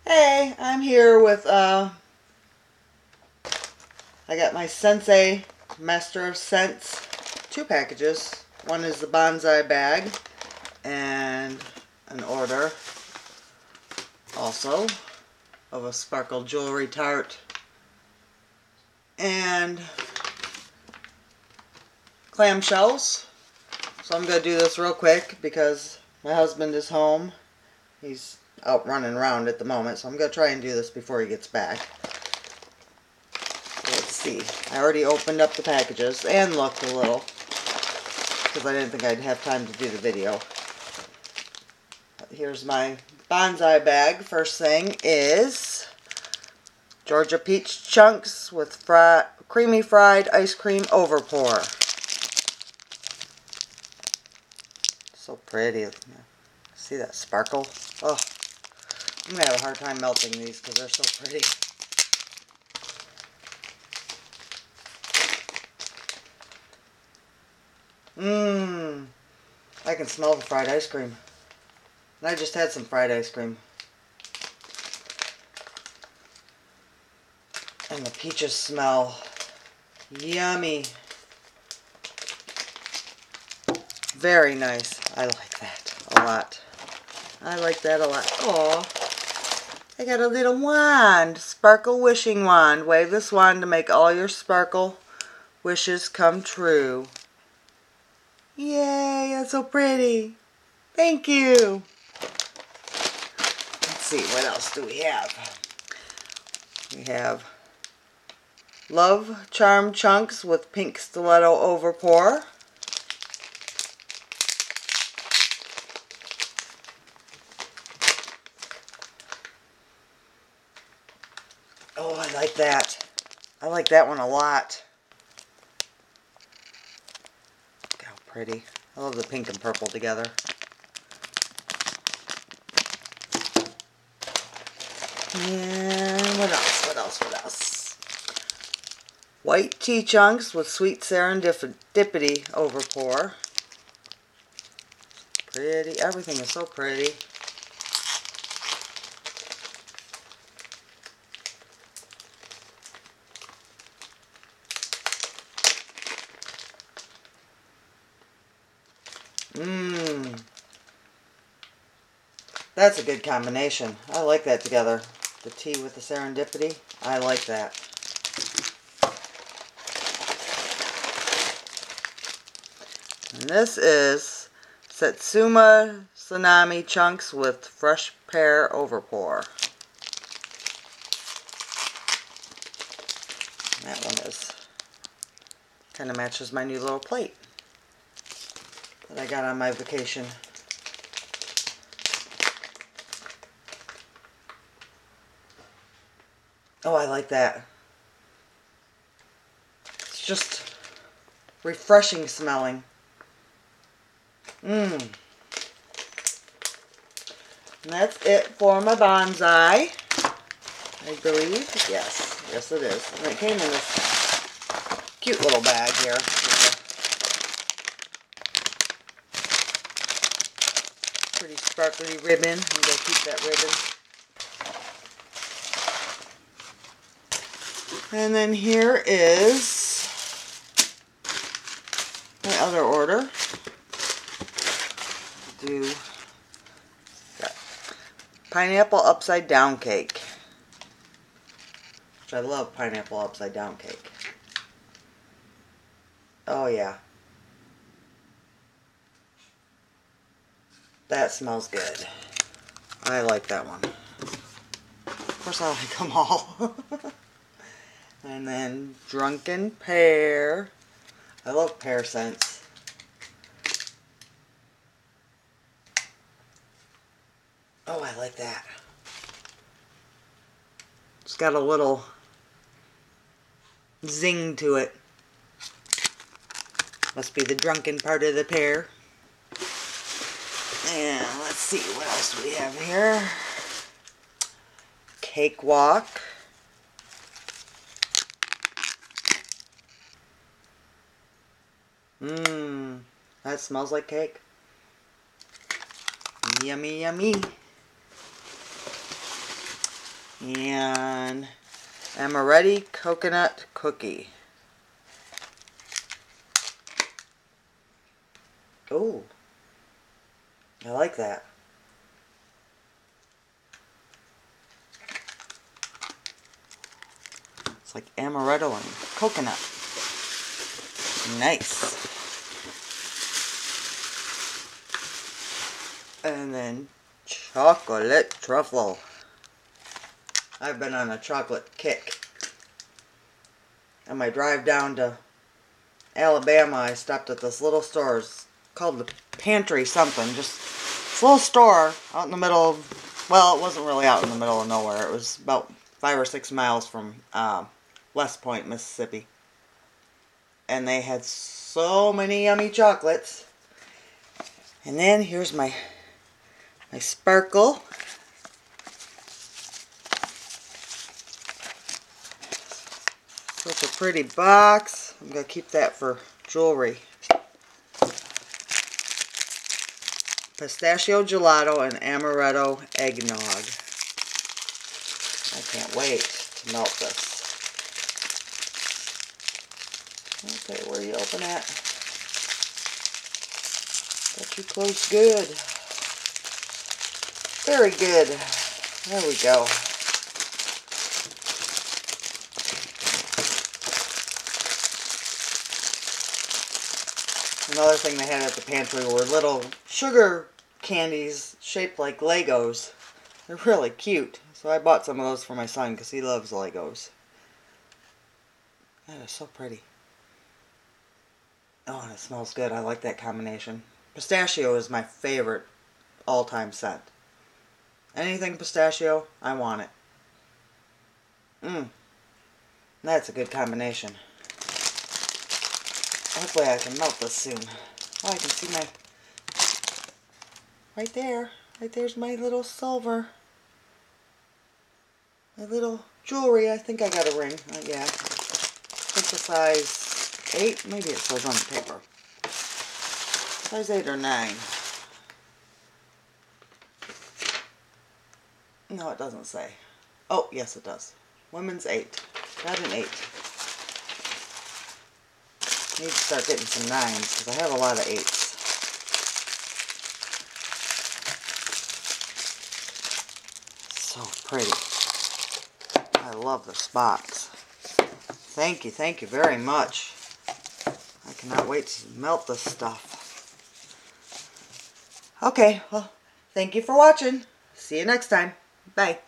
Hey, I'm here with, I got my Scensei Master of Scents, 2 packages. One is the Bonsai bag, and an order, also, of a sparkle jewelry tart, and clamshells. So I'm going to do this real quick because my husband is home. He's out running around at the moment, so I'm going to try and do this before he gets back. Let's see. I already opened up the packages and looked a little because I didn't think I'd have time to do the video. But here's my Bonsai bag. First thing is Georgia peach chunks with creamy fried ice cream overpour. So pretty. See that sparkle? Oh, I'm going to have a hard time melting these because they're so pretty. I can smell the fried ice cream. And I just had some fried ice cream. And the peaches smell yummy. Very nice. I like that a lot. I like that a lot. Oh, I got a little wand. Sparkle wishing wand. Wave this wand to make all your sparkle wishes come true. Yay, that's so pretty. Thank you. Let's see, what else do we have? We have Love Charm Chunks with pink stiletto overpour. Oh, I like that. I like that one a lot. Look how pretty. I love the pink and purple together. And what else? What else? What else? White tea chunks with sweet serendipity overpour. Pretty. Everything is so pretty. That's a good combination. I like that together. The tea with the serendipity. I like that. And this is Tsunami chunks with fresh pear overpour. And that one is kind of matches my new little plate that I got on my vacation. Oh, I like that. It's just refreshing smelling. And that's it for my bonsai, I believe. Yes, yes it is. And it came in this cute little bag here. Pretty sparkly ribbon. I'm going to keep that ribbon. And then here is my other order. Got pineapple upside down cake. Which I love pineapple upside down cake. Oh yeah. That smells good. I like that one. Of course I like them all. And then Drunken pear. I love pear scents. Oh, I like that. It's got a little zing to it. Must be the drunken part of the pear. And let's see, what else do we have here? Cakewalk. That smells like cake. Yummy, yummy. and amaretti coconut cookie. Oh, I like that. It's like amaretto and coconut. Nice. And then chocolate truffle. I've been on a chocolate kick. On my drive down to Alabama, I stopped at this little store. It's called the Pantry something. Just this little store out in the middle of, well, it wasn't really out in the middle of nowhere. It was about 5 or 6 miles from West Point, Mississippi. And they had so many yummy chocolates. And then here's my sparkle. Such a pretty box. I'm going to keep that for jewelry. Pistachio gelato and amaretto eggnog. I can't wait to melt this. Okay, where you open at? Got you closed good. Very good. There we go. Another thing they had at the pantry were little sugar candies shaped like Legos. They're really cute. So I bought some of those for my son because he loves Legos. That is so pretty. Oh, and it smells good. I like that combination. Pistachio is my favorite all-time scent. Anything pistachio, I want it. That's a good combination. Hopefully I can melt this soon. Oh, I can see my... Right there. Right there's my little silver. My little jewelry. I think I got a ring. Yeah. I think the size 8. Maybe it says on the paper. Size 8 or 9. No, it doesn't say. Oh, yes it does. Women's 8. Got an 8. Need to start getting some 9s because I have a lot of 8s. So pretty. I love this box. Thank you very much. I cannot wait to melt this stuff. Okay, well, thank you for watching. See you next time. Bye.